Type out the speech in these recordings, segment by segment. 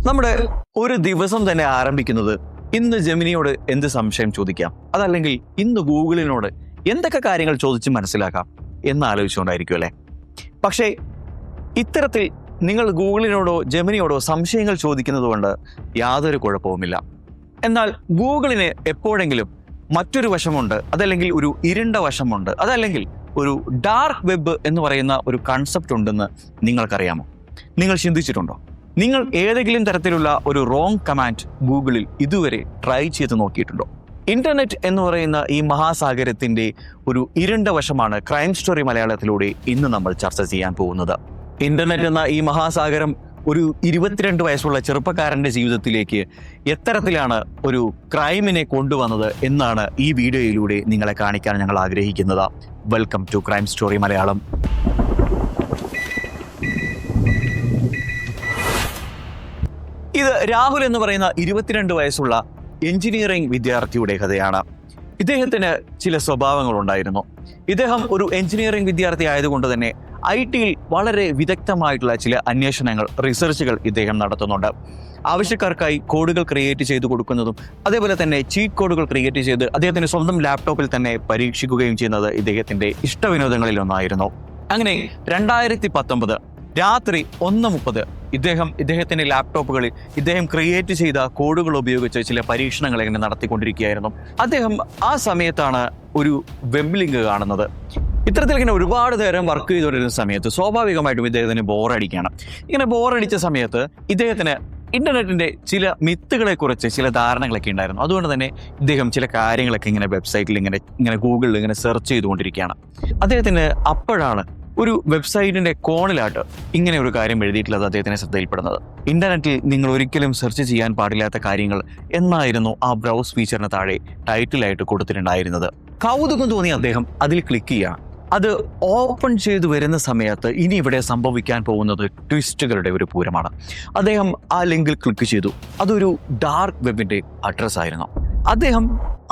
നമ്മുടെ ഒരു ദിവസം തന്നെ ആരംഭിക്കുന്നത് ഇന്ന് ജെമിനിയോട് എന്ത് സംശയം ചോദിക്കാം, അതല്ലെങ്കിൽ ഇന്ന് ഗൂഗിളിനോട് എന്തൊക്കെ കാര്യങ്ങൾ ചോദിച്ച് മനസ്സിലാക്കാം എന്നാലോചിച്ചുകൊണ്ടായിരിക്കും അല്ലേ. പക്ഷേ ഇത്തരത്തിൽ നിങ്ങൾ ഗൂഗിളിനോടോ ജെമിനിയോടോ സംശയങ്ങൾ ചോദിക്കുന്നത് കൊണ്ട് യാതൊരു കുഴപ്പവുമില്ല. എന്നാൽ ഗൂഗിളിന് എപ്പോഴെങ്കിലും മറ്റൊരു വശമുണ്ട്, അതല്ലെങ്കിൽ ഒരു ഇരുണ്ട വശമുണ്ട്, അതല്ലെങ്കിൽ ഒരു ഡാർക്ക് വെബ് എന്ന് പറയുന്ന ഒരു കൺസെപ്റ്റ് ഉണ്ടെന്ന് നിങ്ങൾക്കറിയാമോ? നിങ്ങൾ ചിന്തിച്ചിട്ടുണ്ടോ? നിങ്ങൾ ഏതെങ്കിലും തരത്തിലുള്ള ഒരു റോങ് കമാൻഡ് ഗൂഗിളിൽ ഇതുവരെ ട്രൈ ചെയ്ത് നോക്കിയിട്ടുണ്ടോ? ഇന്റർനെറ്റ് എന്ന് പറയുന്ന ഈ മഹാസാഗരത്തിന്റെ ഒരു ഇരുണ്ട വശമാണ് ക്രൈം സ്റ്റോറി മലയാളത്തിലൂടെ ഇന്ന് നമ്മൾ ചർച്ച ചെയ്യാൻ പോകുന്നത്. ഇന്റർനെറ്റ് എന്ന ഈ മഹാസാഗരം ഒരു 22 വയസ്സുള്ള ചെറുപ്പക്കാരന്റെ ജീവിതത്തിലേക്ക് എത്തരത്തിലാണ് ഒരു ക്രൈമിനെ കൊണ്ടുവന്നത് എന്നാണ് ഈ വീഡിയോയിലൂടെ നിങ്ങളെ കാണിക്കാൻ ഞങ്ങൾ ആഗ്രഹിക്കുന്നത്. Welcome to crime story Malayalam. ഇത് രാഹുൽ എന്ന് പറയുന്ന 22 വയസ്സുള്ള എഞ്ചിനീയറിംഗ് വിദ്യാർത്ഥിയുടെ കഥയാണ്. ഇദ്ദേഹത്തിന് ചില സ്വഭാവങ്ങളുണ്ടായിരുന്നു. ഇദ്ദേഹം ഒരു എഞ്ചിനീയറിംഗ് വിദ്യാർത്ഥി ആയതുകൊണ്ട് തന്നെ IT-യിൽ വളരെ വിദഗ്ധമായിട്ടുള്ള ചില അന്വേഷണങ്ങൾ, റിസർച്ചുകൾ ഇദ്ദേഹം നടത്തുന്നുണ്ട്. ആവശ്യക്കാർക്കായി കോഡുകൾ ക്രിയേറ്റ് ചെയ്ത് കൊടുക്കുന്നതും അതേപോലെ തന്നെ ചീറ്റ് കോഡുകൾ ക്രിയേറ്റ് ചെയ്ത് അദ്ദേഹത്തിന്റെ സ്വന്തം ലാപ്ടോപ്പിൽ തന്നെ പരീക്ഷിക്കുകയും ചെയ്യുന്നത് ഇദ്ദേഹത്തിന്റെ ഇഷ്ടവിനോദങ്ങളിൽ ഒന്നായിരുന്നു. അങ്ങനെ 2019 രാത്രി 1:30 ഇദ്ദേഹത്തിന്റെ ലാപ്ടോപ്പുകളിൽ ഇദ്ദേഹം ക്രിയേറ്റ് ചെയ്ത കോഡുകൾ ഉപയോഗിച്ച് ചില പരീക്ഷണങ്ങൾ ഇങ്ങനെ നടത്തിക്കൊണ്ടിരിക്കുകയായിരുന്നു. അദ്ദേഹം ആ സമയത്താണ് ഒരു വെബ് ലിങ്ക് കാണുന്നത്. ഇത്തരത്തിൽ ഇങ്ങനെ ഒരുപാട് നേരം വർക്ക് ചെയ്തുകൊണ്ടിരുന്ന സമയത്ത് സ്വാഭാവികമായിട്ടും ഇദ്ദേഹത്തിന് ബോറടിക്കുകയാണ്. ഇങ്ങനെ ബോറടിച്ച സമയത്ത് ഇദ്ദേഹത്തിന് ഇന്റർനെറ്റിന്റെ ചില മിത്തുകളെ കുറിച്ച് ചില ധാരണകളൊക്കെ ഉണ്ടായിരുന്നു. അതുകൊണ്ട് തന്നെ ഇദ്ദേഹം ചില കാര്യങ്ങളൊക്കെ ഇങ്ങനെ വെബ്സൈറ്റിൽ ഇങ്ങനെ ഗൂഗിളിൽ ഇങ്ങനെ സെർച്ച് ചെയ്തുകൊണ്ടിരിക്കുകയാണ്. അദ്ദേഹത്തിന് അപ്പോഴാണ് ഒരു വെബ്സൈറ്റിന്റെ കോണിലായിട്ട് ഇങ്ങനെ ഒരു കാര്യം എഴുതിയിട്ടുള്ളത് അദ്ദേഹത്തിന് ശ്രദ്ധയിൽപ്പെടുന്നത്. ഇന്റർനെറ്റിൽ നിങ്ങൾ ഒരിക്കലും സെർച്ച് ചെയ്യാൻ പാടില്ലാത്ത കാര്യങ്ങൾ എന്നായിരുന്നു ആ ബ്രൗസ് ഫീച്ചറിന് താഴെ ടൈറ്റിലായിട്ട് കൊടുത്തിട്ടുണ്ടായിരുന്നത്. കൗതുകം തോന്നി അദ്ദേഹം അതിൽ ക്ലിക്ക് ചെയ്യുക. അത് ഓപ്പൺ ചെയ്തു വരുന്ന സമയത്ത് ഇനി ഇവിടെ സംഭവിക്കാൻ പോകുന്നത് ട്വിസ്റ്റുകളുടെ ഒരു പൂരമാണ്. അദ്ദേഹം ആ ലിങ്കിൽ ക്ലിക്ക് ചെയ്തു. അതൊരു ഡാർക്ക് വെബിന്റെ അഡ്രസ് ആയിരുന്നു. അദ്ദേഹം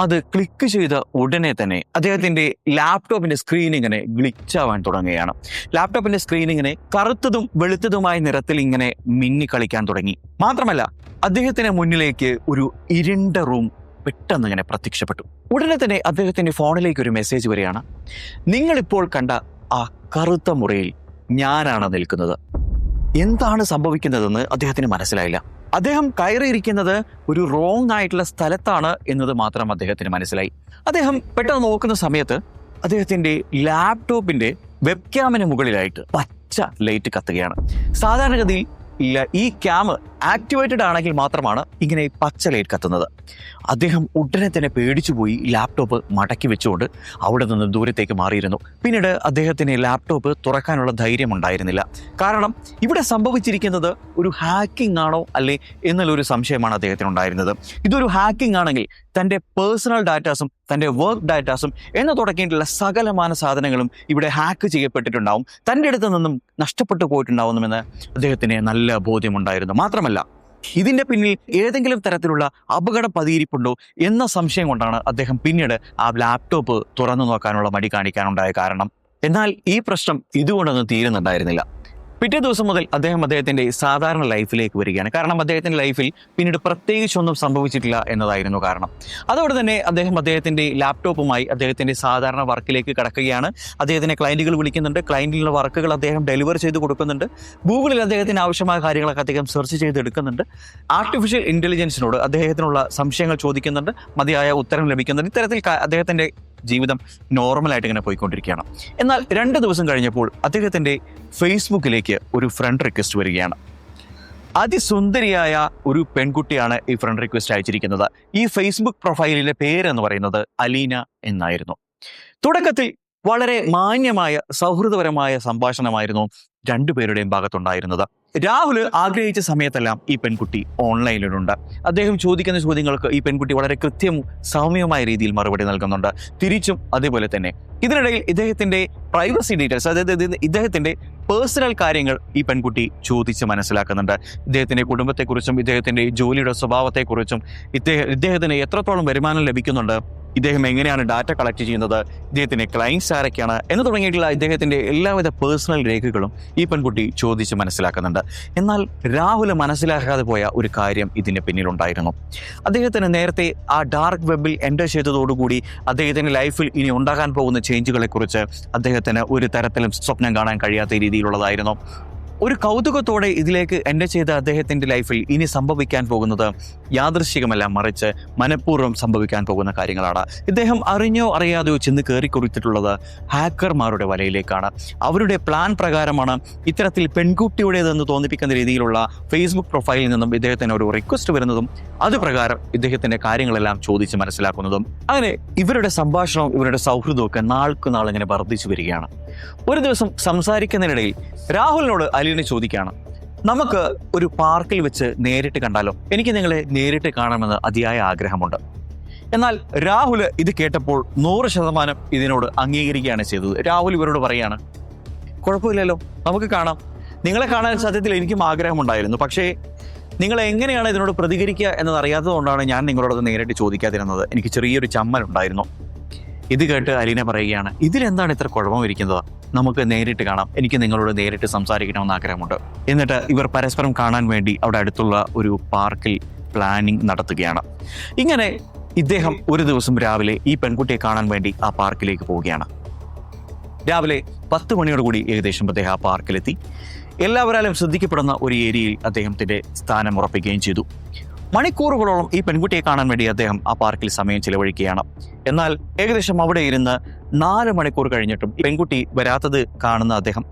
അത് ക്ലിക്ക് ചെയ്ത ഉടനെ തന്നെ അദ്ദേഹത്തിന്റെ ലാപ്ടോപ്പിന്റെ സ്ക്രീൻ ഇങ്ങനെ ഗ്ലിച്ചാവാൻ തുടങ്ങുകയാണ്. ലാപ്ടോപ്പിന്റെ സ്ക്രീൻ ഇങ്ങനെ കറുത്തതും വെളുത്തതുമായ നിറത്തിൽ ഇങ്ങനെ മിന്നിക്കളിക്കാൻ തുടങ്ങി. മാത്രമല്ല അദ്ദേഹത്തിന് മുന്നിലേക്ക് ഒരു ഇരുണ്ട റൂം പെട്ടെന്ന് ഇങ്ങനെ പ്രത്യക്ഷപ്പെട്ടു. ഉടനെ തന്നെ അദ്ദേഹത്തിന്റെ ഫോണിലേക്ക് ഒരു മെസ്സേജ് വരികയാണ്. നിങ്ങളിപ്പോൾ കണ്ട ആ കറുത്ത മുറിയിൽ ഞാനാണ് നിൽക്കുന്നത്. എന്താണ് സംഭവിക്കുന്നതെന്ന് അദ്ദേഹത്തിന് മനസ്സിലായില്ല. അദ്ദേഹം കയറിയിരിക്കുന്നത് ഒരു റോങ് ആയിട്ടുള്ള സ്ഥലത്താണ് എന്നത് മാത്രം അദ്ദേഹത്തിന് മനസ്സിലായി. അദ്ദേഹം പെട്ടെന്ന് നോക്കുന്ന സമയത്ത് അദ്ദേഹത്തിന്റെ ലാപ്ടോപ്പിന്റെ വെബ് ക്യാമിന് മുകളിലായിട്ട് പച്ച ലൈറ്റ് കത്തുകയാണ്. സാധാരണഗതിയിൽ ഈ ക്യാം ആക്ടിവേറ്റഡ് ആണെങ്കിൽ മാത്രമാണ് ഇങ്ങനെ പച്ച ലൈറ്റ് കത്തുന്നത്. അദ്ദേഹം ഉടനെ തന്നെ പേടിച്ചുപോയി ലാപ്ടോപ്പ് മടക്കി വെച്ചുകൊണ്ട് അവിടെ നിന്ന് ദൂരത്തേക്ക് മാറിയിരുന്നു. പിന്നീട് അദ്ദേഹത്തിന് ലാപ്ടോപ്പ് തുറക്കാനുള്ള ധൈര്യം ഉണ്ടായിരുന്നില്ല. കാരണം ഇവിടെ സംഭവിച്ചിരിക്കുന്നത് ഒരു ഹാക്കിംഗ് ആണോ അല്ലേ എന്നുള്ളൊരു സംശയമാണ് അദ്ദേഹത്തിന് ഉണ്ടായിരുന്നത്. ഇതൊരു ഹാക്കിംഗ് ആണെങ്കിൽ തൻ്റെ പേഴ്സണൽ ഡാറ്റാസും തൻ്റെ വർക്ക് ഡാറ്റാസും എന്ന് തുടങ്ങിയിട്ടുള്ള സകലമാന സാധനങ്ങളും ഇവിടെ ഹാക്ക് ചെയ്യപ്പെട്ടിട്ടുണ്ടാവും, തൻ്റെ അടുത്ത് നിന്നും നഷ്ടപ്പെട്ടു പോയിട്ടുണ്ടാവുമെന്ന് അദ്ദേഹത്തിന് നല്ല ബോധ്യമുണ്ടായിരുന്നു. മാത്രമല്ല ഇതിന്റെ പിന്നിൽ ഏതെങ്കിലും തരത്തിലുള്ള അപകടം പതിയിരിപ്പുണ്ടോ എന്ന സംശയം കൊണ്ടാണ് അദ്ദേഹം പിന്നീട് ആ ലാപ്ടോപ്പ് തുറന്നു നോക്കാനുള്ള മടി കാണിക്കാനുണ്ടായ കാരണം. എന്നാൽ ഈ പ്രശ്നം ഇതുകൊണ്ടൊന്നും തീരുന്നുണ്ടായിരുന്നില്ല. പിറ്റേ ദിവസം മുതൽ അദ്ദേഹത്തിന്റെ സാധാരണ ലൈഫിലേക്ക് വരികയാണ്. കാരണം അദ്ദേഹത്തിന്റെ ലൈഫിൽ പിന്നീട് പ്രത്യേകിച്ചൊന്നും സംഭവിച്ചിട്ടില്ല എന്നതായിരുന്നു കാരണം. അതോടെ തന്നെ അദ്ദേഹത്തിന്റെ ലാപ്ടോപ്പുമായി അദ്ദേഹത്തിന്റെ സാധാരണ വർക്കിലേക്ക് കടക്കുകയാണ്. അദ്ദേഹത്തിന് ക്ലയന്റുകൾ വിളിക്കുന്നുണ്ട്. ക്ലയന്റിലുള്ള വർക്കുകൾ അദ്ദേഹം ഡെലിവർ ചെയ്ത് കൊടുക്കുന്നുണ്ട്. ഗൂഗിളിൽ അദ്ദേഹത്തിന് ആവശ്യമായ കാര്യങ്ങളൊക്കെ അദ്ദേഹം സെർച്ച് ചെയ്തെടുക്കുന്നുണ്ട്. ആർട്ടിഫിഷ്യൽ ഇന്റലിജൻസിനോട് അദ്ദേഹത്തിനുള്ള സംശയങ്ങൾ ചോദിക്കുന്നുണ്ട്. മതിയായ ഉത്തരം ലഭിക്കുന്നുണ്ട്. ഇത്തരത്തിൽ അദ്ദേഹത്തിന്റെ ജീവിതം നോർമലായിട്ട് ഇങ്ങനെ പോയിക്കൊണ്ടിരിക്കുകയാണ്. എന്നാൽ 2 ദിവസം കഴിഞ്ഞപ്പോൾ അദ്ദേഹത്തിന്റെ ഫേസ്ബുക്കിലേക്ക് ഒരു ഫ്രണ്ട് റിക്വസ്റ്റ് വരികയാണ്. അതിസുന്ദരിയായ ഒരു പെൺകുട്ടിയാണ് ഈ ഫ്രണ്ട് റിക്വസ്റ്റ് അയച്ചിരിക്കുന്നത്. ഈ ഫേസ്ബുക്ക് പ്രൊഫൈലിന്റെ പേരെന്ന് പറയുന്നത് അലീന എന്നായിരുന്നു. തുടക്കത്തിൽ വളരെ മാന്യമായ സൗഹൃദപരമായ സംഭാഷണമായിരുന്നു രണ്ടുപേരുടെയും ഭാഗത്തുണ്ടായിരുന്നത്. രാഹുൽ ആഗ്രഹിച്ച സമയത്തെല്ലാം ഈ പെൺകുട്ടി ഓൺലൈനിലുണ്ട്. അദ്ദേഹം ചോദിക്കുന്ന ചോദ്യങ്ങൾക്ക് ഈ പെൺകുട്ടി വളരെ കൃത്യവും സൗമ്യമായ രീതിയിൽ മറുപടി നൽകുന്നുണ്ട്. തിരിച്ചും അതേപോലെ തന്നെ. ഇതിനിടയിൽ ഇദ്ദേഹത്തിന്റെ പ്രൈവസി ഡീറ്റെയിൽസ്, അതായത് ഇദ്ദേഹത്തിന്റെ പേഴ്സണൽ കാര്യങ്ങൾ ഈ പെൺകുട്ടി ചോദിച്ച് മനസ്സിലാക്കുന്നുണ്ട്. ഇദ്ദേഹത്തിന്റെ കുടുംബത്തെക്കുറിച്ചും ഇദ്ദേഹത്തിന്റെ ജോലിയുടെ സ്വഭാവത്തെക്കുറിച്ചും ഇദ്ദേഹത്തിന് എത്രത്തോളം വരുമാനം ലഭിക്കുന്നുണ്ട്, ഇദ്ദേഹം എങ്ങനെയാണ് ഡാറ്റ കളക്ട് ചെയ്യുന്നത്, ഇദ്ദേഹത്തിന്റെ ക്ലയൻസ് ആരൊക്കെയാണ് എന്ന് തുടങ്ങിയിട്ടുള്ള ഇദ്ദേഹത്തിന്റെ എല്ലാവിധ പേഴ്സണൽ രേഖകളും ഈ പെൺകുട്ടി ചോദിച്ച് മനസ്സിലാക്കുന്നുണ്ട്. എന്നാൽ രാഹുൽ മനസ്സിലാക്കാതെ പോയ ഒരു കാര്യം ഇതിന് പിന്നിലുണ്ടായിരുന്നു. അദ്ദേഹത്തിന് നേരത്തെ ആ ഡാർക്ക് വെബിൽ എൻ്റർ ചെയ്തതോടുകൂടി അദ്ദേഹത്തിന്റെ ലൈഫിൽ ഇനി ഉണ്ടാകാൻ പോകുന്ന ചേഞ്ചുകളെ കുറിച്ച് അദ്ദേഹത്തിന് ഒരു തരത്തിലും സ്വപ്നം കാണാൻ കഴിയാത്ത രീതിയിലുള്ളതായിരുന്നു. ഒരു കൗതുകത്തോടെ ഇതിലേക്ക് എൻ്റർ ചെയ്ത അദ്ദേഹത്തിൻ്റെ ലൈഫിൽ ഇനി സംഭവിക്കാൻ പോകുന്നത് യാദൃശ്ചികമല്ല, മറിച്ച് മനഃപൂർവ്വം സംഭവിക്കാൻ പോകുന്ന കാര്യങ്ങളാണ്. ഇദ്ദേഹം അറിഞ്ഞോ അറിയാതെയോ ചെന്ന് കയറിക്കുറിച്ചിട്ടുള്ളത് ഹാക്കർമാരുടെ വലയിലേക്കാണ്. അവരുടെ പ്ലാൻ പ്രകാരമാണ് ഇത്തരത്തിൽ പെൺകുട്ടിയുടേതെന്ന് തോന്നിപ്പിക്കുന്ന രീതിയിലുള്ള ഫേസ്ബുക്ക് പ്രൊഫൈലിൽ നിന്നും ഇദ്ദേഹത്തിന് ഒരു റിക്വസ്റ്റ് വരുന്നതും അതുപ്രകാരം ഇദ്ദേഹത്തിൻ്റെ കാര്യങ്ങളെല്ലാം ചോദിച്ച് മനസ്സിലാക്കുന്നതും. അങ്ങനെ ഇവരുടെ സംഭാഷണവും ഇവരുടെ സൗഹൃദവും ഒക്കെ നാൾക്കുനാൾ ഇങ്ങനെ വർദ്ധിച്ചു വരികയാണ്. ഒരു ദിവസം സംസാരിക്കുന്നതിനിടയിൽ രാഹുലിനോട് അലീന ചോദിക്കുകയാണ്, നമുക്ക് ഒരു പാർക്കിൽ വെച്ച് നേരിട്ട് കണ്ടാലോ? എനിക്ക് നിങ്ങളെ നേരിട്ട് കാണണമെന്ന് അതിയായ ആഗ്രഹമുണ്ട്. എന്നാൽ രാഹുൽ ഇത് കേട്ടപ്പോൾ 100% ഇതിനോട് അംഗീകരിക്കുകയാണ് ചെയ്തത്. രാഹുൽ ഇവരോട് പറയാണ്, കുഴപ്പമില്ലല്ലോ, നമുക്ക് കാണാം. നിങ്ങളെ കാണാൻ സത്യത്തിൽ എനിക്കും ആഗ്രഹമുണ്ടായിരുന്നു. പക്ഷേ നിങ്ങൾ എങ്ങനെയാണ് ഇതിനോട് പ്രതികരിക്കുക എന്നതറിയാത്തതുകൊണ്ടാണ് ഞാൻ നിങ്ങളോട് നേരിട്ട് ചോദിക്കാതിരുന്നത്. എനിക്ക് ചെറിയൊരു ചമ്മലുണ്ടായിരുന്നു. ഇത് കേട്ട് അലീന പറയുകയാണ്, ഇതിലെന്താണ് ഇത്ര കുഴപ്പമിരിക്കുന്നത്? നമുക്ക് നേരിട്ട് കാണാം, എനിക്ക് നിങ്ങളോട് നേരിട്ട് സംസാരിക്കണമെന്ന് ആഗ്രഹമുണ്ട്. എന്നിട്ട് ഇവർ പരസ്പരം കാണാൻ വേണ്ടി അവിടെ അടുത്തുള്ള ഒരു പാർക്കിൽ പ്ലാനിങ് നടത്തുകയാണ്. ഇങ്ങനെ ഇദ്ദേഹം ഒരു ദിവസം രാവിലെ ഈ പെൺകുട്ടിയെ കാണാൻ വേണ്ടി ആ പാർക്കിലേക്ക് പോവുകയാണ്. രാവിലെ 10 മണിയോടുകൂടി ഏകദേശം അദ്ദേഹം ആ പാർക്കിലെത്തി. എല്ലാവരാലും ശ്രദ്ധിക്കപ്പെടുന്ന ഒരു ഏരിയയിൽ അദ്ദേഹത്തിന്റെ സ്ഥാനം ഉറപ്പിക്കുകയും ചെയ്തു. മണിക്കൂറുകളോളം ഈ പെൺകുട്ടിയെ കാണാൻ വേണ്ടി അദ്ദേഹം ആ പാർക്കിൽ സമയം ചിലവഴിക്കുകയാണ്. എന്നാൽ ഏകദേശം അവിടെ ഇരുന്ന് 4 മണിക്കൂർ കഴിഞ്ഞിട്ടും പെൺകുട്ടി വരാത്തത് കാണുന്ന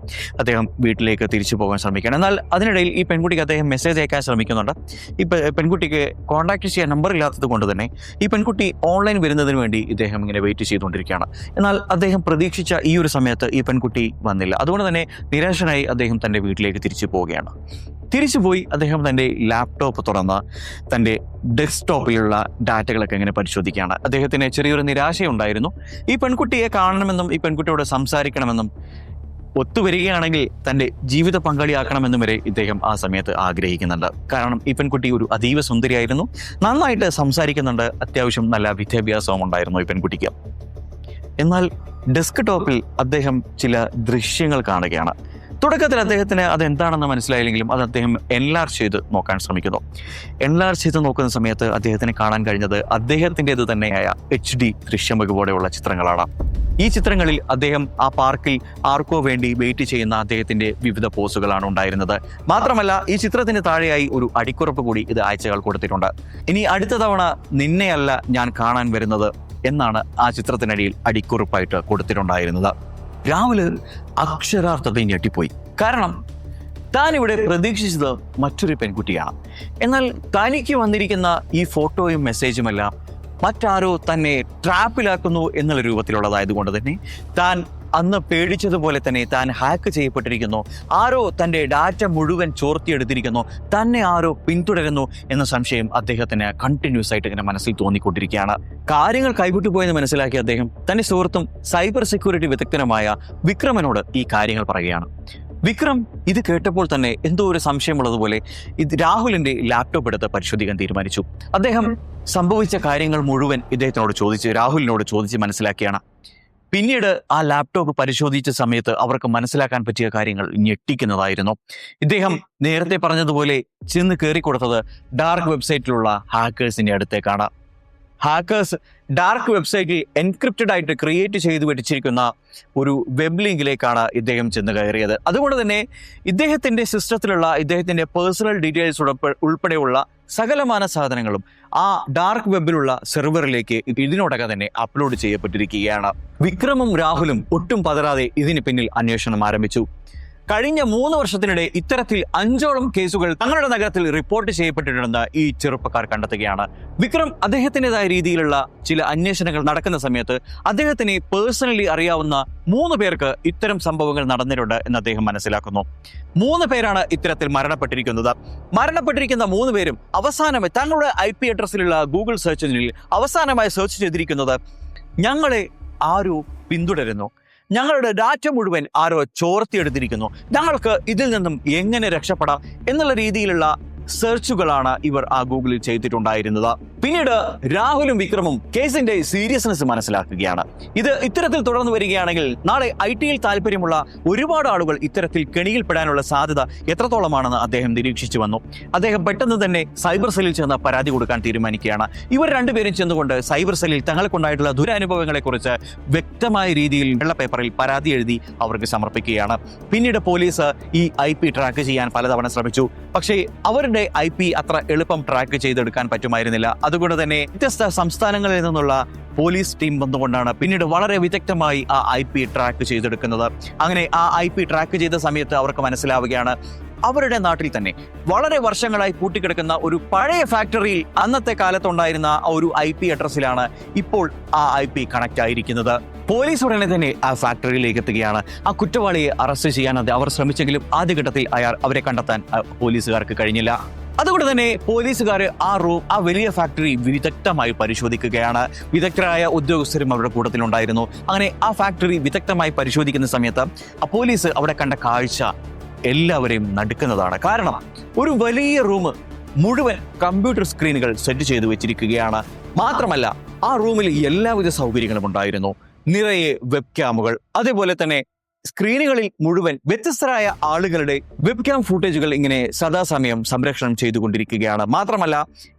അദ്ദേഹം വീട്ടിലേക്ക് തിരിച്ചു പോകാൻ ശ്രമിക്കുകയാണ്. എന്നാൽ അതിനിടയിൽ ഈ പെൺകുട്ടിക്ക് അദ്ദേഹം മെസ്സേജ് അയക്കാൻ ശ്രമിക്കുന്നുണ്ട്. ഈ പെൺകുട്ടിക്ക് കോൺടാക്ട് ചെയ്യാൻ നമ്പർ ഇല്ലാത്തത് കൊണ്ട് തന്നെ ഈ പെൺകുട്ടി ഓൺലൈൻ വരുന്നതിന് വേണ്ടി ഇദ്ദേഹം ഇങ്ങനെ വെയിറ്റ് ചെയ്തുകൊണ്ടിരിക്കുകയാണ്. എന്നാൽ അദ്ദേഹം പ്രതീക്ഷിച്ച ഈ ഒരു സമയത്ത് ഈ പെൺകുട്ടി വന്നില്ല. അതുകൊണ്ട് തന്നെ നിരാശനായി അദ്ദേഹം തൻ്റെ വീട്ടിലേക്ക് തിരിച്ചു പോവുകയാണ്. തിരിച്ചുപോയി അദ്ദേഹം തൻ്റെ ലാപ്ടോപ്പ് തുറന്ന് തൻ്റെ ഡെസ്ക്ടോപ്പിലുള്ള ഡാറ്റകളൊക്കെ ഇങ്ങനെ പരിശോധിക്കുകയാണ്. അദ്ദേഹത്തിന് ചെറിയൊരു നിരാശയുണ്ടായിരുന്നു. ഈ പെൺകുട്ടിയെ കാണണമെന്നും ഈ പെൺകുട്ടിയോട് സംസാരിക്കണമെന്നും ഒത്തുവരികയാണെങ്കിൽ തൻ്റെ ജീവിത പങ്കാളിയാക്കണമെന്നും വരെ ഇദ്ദേഹം ആ സമയത്ത് ആഗ്രഹിക്കുന്നുണ്ട്. കാരണം ഈ പെൺകുട്ടി ഒരു അതീവ സുന്ദരിയായിരുന്നു, നന്നായിട്ട് സംസാരിക്കുന്നുണ്ട്, അത്യാവശ്യം നല്ല വിദ്യാഭ്യാസവും ഉണ്ടായിരുന്നു ഈ പെൺകുട്ടിക്ക്. എന്നാൽ ഡെസ്ക്ടോപ്പിൽ അദ്ദേഹം ചില ദൃശ്യങ്ങൾ കാണുകയാണ്. തുടക്കത്തിൽ അദ്ദേഹത്തിന് അതെന്താണെന്ന് മനസ്സിലായില്ലെങ്കിലും അത് അദ്ദേഹം എൻലാർജ് ചെയ്ത് നോക്കാൻ ശ്രമിക്കുന്നു. എൻലാർജ് ചെയ്ത് നോക്കുന്ന സമയത്ത് അദ്ദേഹത്തിന് കാണാൻ കഴിഞ്ഞത് അദ്ദേഹത്തിൻ്റെത് തന്നെയായ HD ദൃശ്യമികവോടെയുള്ള ചിത്രങ്ങളാണ്. ഈ ചിത്രങ്ങളിൽ അദ്ദേഹം ആ പാർക്കിൽ ആർക്കോ വേണ്ടി വെയിറ്റ് ചെയ്യുന്ന അദ്ദേഹത്തിന്റെ വിവിധ പോസുകളാണ് ഉണ്ടായിരുന്നത്. മാത്രമല്ല ഈ ചിത്രത്തിന് താഴെയായി ഒരു അടിക്കുറിപ്പ് കൂടി ഇത് ആഴ്ചകൾ കൊടുത്തിട്ടുണ്ട്. ഇനി അടുത്ത തവണ നിന്നെയല്ല ഞാൻ കാണാൻ വരുന്നത് എന്നാണ് ആ ചിത്രത്തിനടിയിൽ അടിക്കുറിപ്പായിട്ട് കൊടുത്തിട്ടുണ്ടായിരുന്നത്. രാഹുല് അക്ഷരാർത്ഥത്തിൽ ഞെട്ടിപ്പോയി. കാരണം താൻ ഇവിടെ പ്രതീക്ഷിച്ചത് മറ്റൊരു പെൺകുട്ടിയാണ്. എന്നാൽ തനിക്ക് വന്നിരിക്കുന്ന ഈ ഫോട്ടോയും മെസ്സേജുമെല്ലാം മറ്റാരോ തന്നെ ട്രാപ്പിലാക്കുന്നു എന്നുള്ള രൂപത്തിലുള്ളതായതുകൊണ്ട് തന്നെ താൻ അന്ന് പേടിച്ചതുപോലെ തന്നെ താൻ ഹാക്ക് ചെയ്യപ്പെട്ടിരിക്കുന്നു, ആരോ തൻ്റെ ഡാറ്റ മുഴുവൻ ചോർത്തിയെടുത്തിരിക്കുന്നു, തന്നെ ആരോ പിന്തുടരുന്നു എന്ന സംശയം അദ്ദേഹത്തിന് കണ്ടിന്യൂസ് ആയിട്ട് ഇങ്ങനെ മനസ്സിൽ തോന്നിക്കൊണ്ടിരിക്കുകയാണ്. കാര്യങ്ങൾ കൈവിട്ടുപോയെന്ന് മനസ്സിലാക്കിയ അദ്ദേഹം തൻ്റെ സുഹൃത്തും സൈബർ സെക്യൂരിറ്റി വിദഗ്ധനുമായ വിക്രമനോട് ഈ കാര്യങ്ങൾ പറയുകയാണ്. വിക്രം ഇത് കേട്ടപ്പോൾ തന്നെ എന്തോ ഒരു സംശയമുള്ളതുപോലെ ഇത് രാഹുലിന്റെ ലാപ്ടോപ്പ് എടുത്ത് പരിശോധിക്കാൻ തീരുമാനിച്ചു. അദ്ദേഹം സംഭവിച്ച കാര്യങ്ങൾ മുഴുവൻ രാഹുലിനോട് ചോദിച്ച് മനസ്സിലാക്കിയാണ്. പിന്നീട് ആ ലാപ്ടോപ്പ് പരിശോധിച്ച സമയത്ത് അവർക്ക് മനസ്സിലാക്കാൻ പറ്റിയ കാര്യങ്ങൾ ഞെട്ടിക്കുന്നതായിരുന്നു. ഇദ്ദേഹം നേരത്തെ പറഞ്ഞതുപോലെ ചെന്ന് കയറിക്കൊടുത്തത് ഡാർക്ക് വെബ്സൈറ്റിലുള്ള ഹാക്കേഴ്സിന്റെ അടുത്തേക്കാണ്. ഹാക്കേഴ്സ് ഡാർക്ക് വെബ്സൈറ്റിൽ എൻക്രിപ്റ്റഡ് ആയിട്ട് ക്രിയേറ്റ് ചെയ്തു വെച്ചിരിക്കുന്ന ഒരു വെബ് ലിങ്കിലേക്കാണ് ഇദ്ദേഹം ചെന്ന് കയറിയത്. അതുകൊണ്ട് തന്നെ ഇദ്ദേഹത്തിന്റെ സിസ്റ്റത്തിലുള്ള ഇദ്ദേഹത്തിന്റെ പേഴ്സണൽ ഡീറ്റെയിൽസ് ഉൾപ്പെടെയുള്ള സകലമാന സാധനങ്ങളും ആ ഡാർക്ക് വെബിലുള്ള സെർവറിലേക്ക് ഇതിനോടകം തന്നെ അപ്ലോഡ് ചെയ്യപ്പെട്ടിരിക്കുകയാണ്. വിക്രമും രാഹുലും ഒട്ടും പതറാതെ ഇതിന് പിന്നിൽ അന്വേഷണം ആരംഭിച്ചു. കഴിഞ്ഞ 3 വർഷത്തിനിടെ ഇത്തരത്തിൽ 5ഓളം കേസുകൾ തങ്ങളുടെ നഗരത്തിൽ റിപ്പോർട്ട് ചെയ്യപ്പെട്ടിട്ടുണ്ടെന്ന് ഈ ചെറുപ്പക്കാർ കണ്ടെത്തുകയാണ്. വിക്രം അദ്ദേഹത്തിൻ്റെതായ രീതിയിലുള്ള ചില അന്വേഷണങ്ങൾ നടക്കുന്ന സമയത്ത് അദ്ദേഹത്തിന് പേഴ്സണലി അറിയാവുന്ന 3 പേർക്ക് ഇത്തരം സംഭവങ്ങൾ നടന്നിട്ടുണ്ട് എന്ന് അദ്ദേഹം മനസ്സിലാക്കുന്നു. 3 പേരാണ് ഇത്തരത്തിൽ മരണപ്പെട്ടിരിക്കുന്ന 3 പേരും അവസാനമായി തങ്ങളുടെ IP അഡ്രസ്സിലുള്ള ഗൂഗിൾ സെർച്ച് എഞ്ചിനിൽ അവസാനമായി സെർച്ച് ചെയ്തിരിക്കുന്നത് ഞങ്ങളെ ആരോ പിന്തുടരുന്നു, ഞങ്ങളുടെ ഡാറ്റ മുഴുവൻ ആരോ ചോർത്തിയെടുത്തിരിക്കുന്നു, ഞങ്ങൾക്ക് ഇതിൽ നിന്നും എങ്ങനെ രക്ഷപ്പെടാം എന്നുള്ള രീതിയിലുള്ള സെർച്ചുകളാണ് ഇവർ ആ ഗൂഗിളിൽ ചെയ്തിട്ടുണ്ടായിരുന്നത്. പിന്നീട് രാഹുലും വിക്രമും കേസിന്റെ സീരിയസ്നെസ് മനസ്സിലാക്കുകയാണ്. ഇത് ഇത്തരത്തിൽ തുടർന്നു വരികയാണെങ്കിൽ നാളെ IT-യിൽ താല്പര്യമുള്ള ഒരുപാട് ആളുകൾ ഇത്തരത്തിൽ കെണിയിൽപ്പെടാനുള്ള സാധ്യത എത്രത്തോളമാണെന്ന് അദ്ദേഹം നിരീക്ഷിച്ചു വന്നു. അദ്ദേഹം പെട്ടെന്ന് തന്നെ സൈബർ സെല്ലിൽ ചെന്ന് പരാതി കൊടുക്കാൻ തീരുമാനിക്കുകയാണ്. ഇവർ രണ്ടുപേരും ചെന്നുകൊണ്ട് സൈബർ സെല്ലിൽ തങ്ങൾക്കുണ്ടായിട്ടുള്ള ദുരനുഭവങ്ങളെക്കുറിച്ച് വ്യക്തമായ രീതിയിൽ വെള്ള പേപ്പറിൽ പരാതി എഴുതി അവർക്ക് സമർപ്പിക്കുകയാണ്. പിന്നീട് പോലീസ് ഈ IP ട്രാക്ക് ചെയ്യാൻ പലതവണ ശ്രമിച്ചു. പക്ഷേ അവരുടെ IP അത്ര എളുപ്പം ട്രാക്ക് ചെയ്തെടുക്കാൻ പറ്റുമായിരുന്നില്ല. അതുകൊണ്ട് തന്നെ വ്യത്യസ്ത സംസ്ഥാനങ്ങളിൽ നിന്നുള്ള പോലീസ് ടീം വന്നുകൊണ്ടാണ് പിന്നീട് വളരെ വിദഗ്ധമായി ആ IP ട്രാക്ക് ചെയ്തെടുക്കുന്നത്. അങ്ങനെ ആ IP ട്രാക്ക് ചെയ്ത സമയത്ത് അവർക്ക് മനസ്സിലാവുകയാണ്, അവരുടെ നാട്ടിൽ തന്നെ വളരെ വർഷങ്ങളായി പൂട്ടിക്കിടക്കുന്ന ഒരു പഴയ ഫാക്ടറിയിൽ അന്നത്തെ കാലത്തുണ്ടായിരുന്ന ഒരു IP അഡ്രസ്സിലാണ് ഇപ്പോൾ ആ IP കണക്ട് ആയിരിക്കുന്നത്. പോലീസ് ഉടനെ തന്നെ ആ ഫാക്ടറിയിലേക്ക് എത്തുകയാണ്. ആ കുറ്റവാളിയെ അറസ്റ്റ് ചെയ്യാൻ അവർ ശ്രമിച്ചെങ്കിലും ആദ്യഘട്ടത്തിൽ അവരെ കണ്ടെത്താൻ പോലീസുകാർക്ക് കഴിഞ്ഞില്ല. അതുകൊണ്ട് തന്നെ പോലീസുകാർ ആ വലിയ ഫാക്ടറി വിദഗ്ധമായി പരിശോധിക്കുകയാണ്. വിദഗ്ധരായ ഉദ്യോഗസ്ഥരും അവരുടെ കൂട്ടത്തിലുണ്ടായിരുന്നു. അങ്ങനെ ആ ഫാക്ടറി വിദഗ്ധമായി പരിശോധിക്കുന്ന സമയത്ത് ആ പോലീസ് അവിടെ കണ്ട കാഴ്ച എല്ലാവരെയും നടുക്കുന്നതാണ്. കാരണം ഒരു വലിയ റൂം മുഴുവൻ കമ്പ്യൂട്ടർ സ്ക്രീനുകൾ സെറ്റ് ചെയ്തു വെച്ചിരിക്കുകയാണ്. മാത്രമല്ല ആ റൂമിൽ എല്ലാവിധ സൗകര്യങ്ങളും ഉണ്ടായിരുന്നു. നിറയെ വെബ് ക്യാമുകൾ, അതേപോലെ തന്നെ സ്ക്രീനുകളിൽ മുഴുവൻ വ്യത്യസ്തരായ ആളുകളുടെ വെബ് ക്യാം ഫുട്ടേജുകൾ ഇങ്ങനെ സദാസമയം സംരക്ഷണം ചെയ്തുകൊണ്ടിരിക്കുകയാണ്. മാത്രമല്ല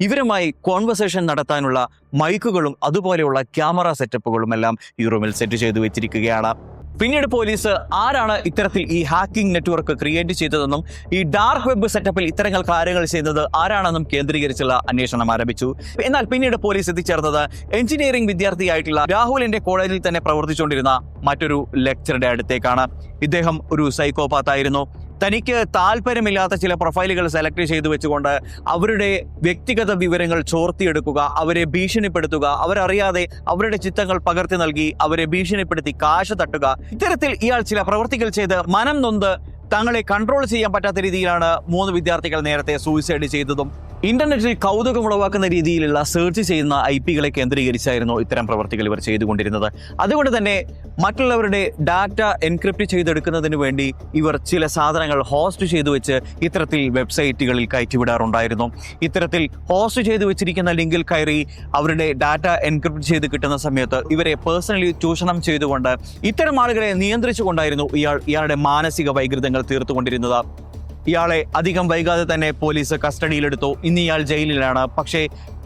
ഇവരുമായി കോൺവെർസേഷൻ നടത്താനുള്ള മൈക്കുകളും അതുപോലെയുള്ള ക്യാമറ സെറ്റപ്പുകളും എല്ലാം ഈ റൂമിൽ സെറ്റ് ചെയ്തു വെച്ചിരിക്കുകയാണ്. പിന്നീട് പോലീസ് ആരാണ് ഇത്തരത്തിൽ ഈ ഹാക്കിംഗ് നെറ്റ്വർക്ക് ക്രിയേറ്റ് ചെയ്തതെന്നും ഈ ഡാർക്ക് വെബ് സെറ്റപ്പിൽ ഇത്തരങ്ങൾ കാര്യങ്ങൾ ചെയ്യുന്നത് ആരാണെന്നും കേന്ദ്രീകരിച്ചുള്ള അന്വേഷണം ആരംഭിച്ചു. എന്നാൽ പിന്നീട് പോലീസ് എത്തിച്ചേർന്നത് എഞ്ചിനീയറിംഗ് വിദ്യാർത്ഥിയായിട്ടുള്ള രാഹുലിന്റെ കോളേജിൽ തന്നെ പ്രവർത്തിച്ചുകൊണ്ടിരുന്ന മറ്റൊരു ലെക്ചറുടെ അടുത്തേക്കാണ്. ഇദ്ദേഹം ഒരു സൈക്കോപാത്തായിരുന്നു. തനിക്ക് താല്പര്യമില്ലാത്ത ചില പ്രൊഫൈലുകൾ സെലക്ട് ചെയ്തു വെച്ചുകൊണ്ട് അവരുടെ വ്യക്തിഗത വിവരങ്ങൾ ചോർത്തിയെടുക്കുക, അവരെ ഭീഷണിപ്പെടുത്തുക, അവരറിയാതെ അവരുടെ ചിത്രങ്ങൾ പകർത്തി നൽകി അവരെ ഭീഷണിപ്പെടുത്തി കാശ് തട്ടുക, ഇത്തരത്തിൽ ഇയാൾ ചില പ്രവൃത്തികൾ ചെയ്ത് മനം നൊന്ത് തങ്ങളെ കൺട്രോൾ ചെയ്യാൻ പറ്റാത്ത രീതിയിലാണ് 3 വിദ്യാർത്ഥികൾ നേരത്തെ സൂയിസൈഡ് ചെയ്തതും. ഇന്റർനെറ്റിൽ കൗതുകമുളവാക്കുന്ന രീതിയിലുള്ള സെർച്ച് ചെയ്യുന്ന IP-കളെ കേന്ദ്രീകരിച്ചായിരുന്നു ഇത്തരം പ്രവർത്തികൾ ഇവർ ചെയ്തുകൊണ്ടിരുന്നത്. അതുകൊണ്ട് തന്നെ മറ്റുള്ളവരുടെ ഡാറ്റ എൻക്രിപ്റ്റ് ചെയ്തെടുക്കുന്നതിന് വേണ്ടി ഇവർ ചില സാധനങ്ങൾ ഹോസ്റ്റ് ചെയ്തു വെച്ച് ഇത്തരത്തിൽ വെബ്സൈറ്റുകളിൽ കയറ്റിവിടാറുണ്ടായിരുന്നു. ഇത്തരത്തിൽ ഹോസ്റ്റ് ചെയ്തു വെച്ചിരിക്കുന്ന ലിങ്കിൽ കയറി അവരുടെ ഡാറ്റ എൻക്രിപ്റ്റ് ചെയ്ത് കിട്ടുന്ന സമയത്ത് ഇവരെ പേഴ്സണലി ചൂഷണം ചെയ്തുകൊണ്ട് ഇത്തരം ആളുകളെ നിയന്ത്രിച്ചുകൊണ്ടായിരുന്നു ഇയാളുടെ മാനസിക വൈകൃതങ്ങൾ തീർത്തുകൊണ്ടിരുന്നത്. ഇയാളെ അധികം വൈകാതെ തന്നെ പോലീസ് കസ്റ്റഡിയിലെടുത്തു. ഇന്ന് ഇയാൾ ജയിലിലാണ്. പക്ഷേ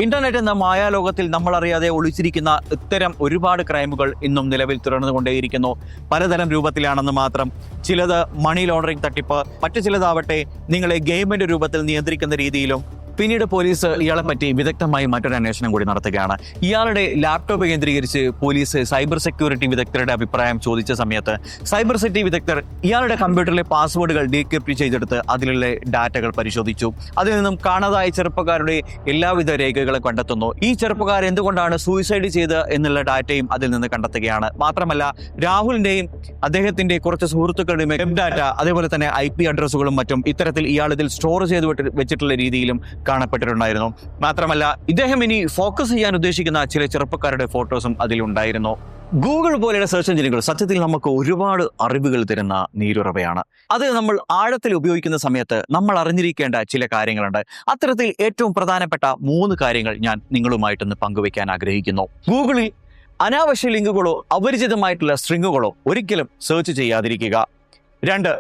ഇന്റർനെറ്റ് എന്ന മായാലോകത്തിൽ നമ്മളറിയാതെ ഒളിച്ചിരിക്കുന്ന ഇത്തരം ഒരുപാട് ക്രൈമുകൾ ഇന്നും നിലവിൽ തുടർന്നുകൊണ്ടേയിരിക്കുന്നു. പലതരം രൂപത്തിലാണെന്ന് മാത്രം. ചിലത് മണി ലോണ്ടറിംഗ് തട്ടിപ്പ്, മറ്റു ചിലതാവട്ടെ നിങ്ങളെ ഗെയിമിന്റെ രൂപത്തിൽ നിയന്ത്രിക്കുന്ന രീതിയിലും. പിന്നീട് പോലീസ് ഇയാളെ പറ്റി വിദഗ്ധമായി മറ്റൊരു അന്വേഷണം കൂടി നടത്തുകയാണ്. ഇയാളുടെ ലാപ്ടോപ്പ് കേന്ദ്രീകരിച്ച് പോലീസ് സൈബർ സെക്യൂരിറ്റി വിദഗ്ധരുടെ അഭിപ്രായം ചോദിച്ച സമയത്ത് സൈബർ സെക്യൂരിറ്റി വിദഗ്ധർ ഇയാളുടെ കമ്പ്യൂട്ടറിലെ പാസ്വേഡുകൾ ഡീക്രിപ്റ്റ് ചെയ്തെടുത്ത് അതിലുള്ള ഡാറ്റകൾ പരിശോധിച്ചു. അതിൽ നിന്നും കാണാതായ ചെറുപ്പക്കാരുടെ എല്ലാവിധ രേഖകളും കണ്ടെത്തുന്നു. ഈ ചെറുപ്പക്കാർ എന്തുകൊണ്ടാണ് സൂയിസൈഡ് ചെയ്ത് എന്നുള്ള ഡാറ്റയും അതിൽ നിന്ന് കണ്ടെത്തുകയാണ്. മാത്രമല്ല രാഹുലിന്റെയും അദ്ദേഹത്തിന്റെ കുറച്ച് സുഹൃത്തുക്കളുടെയും വെബ് ഡാറ്റ, അതേപോലെ തന്നെ IP അഡ്രസ്സുകളും മറ്റും ഇത്തരത്തിൽ ഇയാൾ ഇതിൽ സ്റ്റോർ ചെയ്ത് വെച്ചിട്ടുള്ള രീതിയിലും കാണപ്പെട്ടിട്ടുണ്ടായിരുന്നു. മാത്രമല്ല ഇദ്ദേഹം ഇനി ഫോക്കസ് ചെയ്യാൻ ഉദ്ദേശിക്കുന്ന ചില ചെറുപ്പക്കാരുടെ ഫോട്ടോസും അതിലുണ്ടായിരുന്നു. ഗൂഗിൾ പോലെയുള്ള സെർച്ച് എഞ്ചിനുകൾ സത്യത്തിൽ നമുക്ക് ഒരുപാട് അറിവുകൾ തരുന്ന നീരുറവയാണ്. അത് നമ്മൾ ആഴത്തിൽ ഉപയോഗിക്കുന്ന സമയത്ത് നമ്മൾ അറിഞ്ഞിരിക്കേണ്ട ചില കാര്യങ്ങളുണ്ട്. അത്തരത്തിൽ ഏറ്റവും പ്രധാനപ്പെട്ട 3 കാര്യങ്ങൾ ഞാൻ നിങ്ങളുമായിട്ടൊന്ന് പങ്കുവെക്കാൻ ആഗ്രഹിക്കുന്നു. ഗൂഗിളിൽ അനാവശ്യ ലിങ്കുകളോ അപരിചിതമായിട്ടുള്ള സ്ട്രിങ്ങുകളോ ഒരിക്കലും സെർച്ച് ചെയ്യാതിരിക്കുക. 2,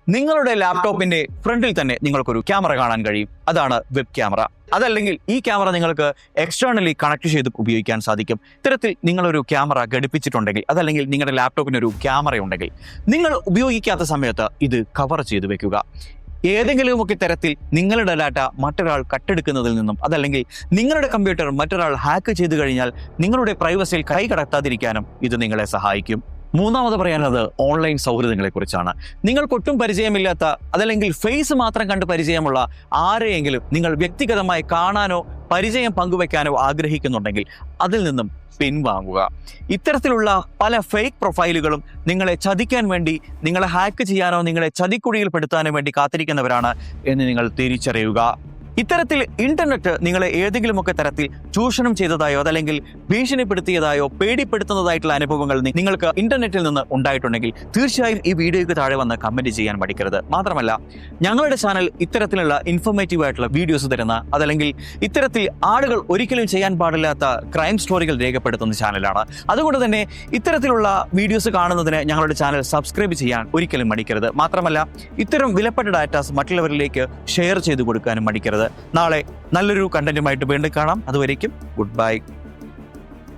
നിങ്ങളുടെ ലാപ്ടോപ്പിന്റെ ഫ്രണ്ടിൽ തന്നെ നിങ്ങൾക്കൊരു ക്യാമറ കാണാൻ കഴിയും. അതാണ് വെബ് ക്യാമറ. അതല്ലെങ്കിൽ ഈ ക്യാമറ നിങ്ങൾക്ക് എക്സ്റ്റേണലി കണക്ട് ചെയ്ത് ഉപയോഗിക്കാൻ സാധിക്കും. ഇത്തരത്തിൽ നിങ്ങളൊരു ക്യാമറ ഘടിപ്പിച്ചിട്ടുണ്ടെങ്കിൽ, അതല്ലെങ്കിൽ നിങ്ങളുടെ ലാപ്ടോപ്പിനൊരു ക്യാമറ ഉണ്ടെങ്കിൽ നിങ്ങൾ ഉപയോഗിക്കാത്ത സമയത്ത് ഇത് കവർ ചെയ്ത് വെക്കുക. ഏതെങ്കിലുമൊക്കെ തരത്തിൽ നിങ്ങളുടെ ഡാറ്റ മറ്റൊരാൾ കട്ടെടുക്കുന്നതിൽ നിന്നും, അതല്ലെങ്കിൽ നിങ്ങളുടെ കമ്പ്യൂട്ടർ മറ്റൊരാൾ ഹാക്ക് ചെയ്തു കഴിഞ്ഞാൽ നിങ്ങളുടെ പ്രൈവസിയിൽ കൈ കടത്താതിരിക്കാനും ഇത് നിങ്ങളെ സഹായിക്കും. 3ാമത് പറയാനുള്ളത് ഓൺലൈൻ സൗഹൃദങ്ങളെ കുറിച്ചാണ്. നിങ്ങൾക്കൊട്ടും പരിചയമില്ലാത്ത, അതല്ലെങ്കിൽ ഫേസ് മാത്രം കണ്ട് പരിചയമുള്ള ആരെയെങ്കിലും നിങ്ങൾ വ്യക്തിഗതമായി കാണാനോ പരിചയം പങ്കുവെക്കാനോ ആഗ്രഹിക്കുന്നുണ്ടെങ്കിൽ അതിൽ നിന്നും പിൻവാങ്ങുക. ഇത്തരത്തിലുള്ള പല ഫേക്ക് പ്രൊഫൈലുകളും നിങ്ങളെ ചതിക്കാൻ വേണ്ടി, നിങ്ങളെ ഹാക്ക് ചെയ്യാനോ നിങ്ങളെ ചതിക്കുഴിയിൽ പെടുത്താനോ വേണ്ടി കാത്തിരിക്കുന്നവരാണ് എന്ന് നിങ്ങൾ തിരിച്ചറിയുക. ഇത്തരത്തിൽ ഇന്റർനെറ്റ് നിങ്ങളെ ഏതെങ്കിലുമൊക്കെ തരത്തിൽ ചൂഷണം ചെയ്തതായോ അതല്ലെങ്കിൽ ഭീഷണിപ്പെടുത്തിയതായോ പേടിപ്പെടുത്തുന്നതായിട്ടുള്ള അനുഭവങ്ങൾ നിങ്ങൾക്ക് ഇന്റർനെറ്റിൽ നിന്ന് ഉണ്ടായിട്ടുണ്ടെങ്കിൽ തീർച്ചയായും ഈ വീഡിയോയ്ക്ക് താഴെ വന്ന് കമന്റ് ചെയ്യാൻ മടിക്കരുത്. മാത്രമല്ല, ഞങ്ങളുടെ ചാനൽ ഇത്തരത്തിലുള്ള ഇൻഫോർമേറ്റീവ് ആയിട്ടുള്ള വീഡിയോസ് തരുന്ന അതല്ലെങ്കിൽ ഇത്തരത്തിൽ ആളുകൾ ഒരിക്കലും ചെയ്യാൻ പാടില്ലാത്ത ക്രൈം സ്റ്റോറികൾ രേഖപ്പെടുത്തുന്ന ചാനലാണ്. അതുകൊണ്ട് തന്നെ ഇത്തരത്തിലുള്ള വീഡിയോസ് കാണുന്നതിന് ഞങ്ങളുടെ ചാനൽ സബ്സ്ക്രൈബ് ചെയ്യാൻ ഒരിക്കലും മടിക്കരുത്. മാത്രമല്ല, ഇത്തരം വിലപ്പെട്ട ഡാറ്റാസ് മറ്റുള്ളവരിലേക്ക് ഷെയർ ചെയ്ത് കൊടുക്കാനും മടിക്കരുത്. നാളെ നല്ലൊരു കണ്ടന്റുമായിട്ട് വീണ്ടും കാണാം. അതുവരേക്കും ഗുഡ് ബൈ.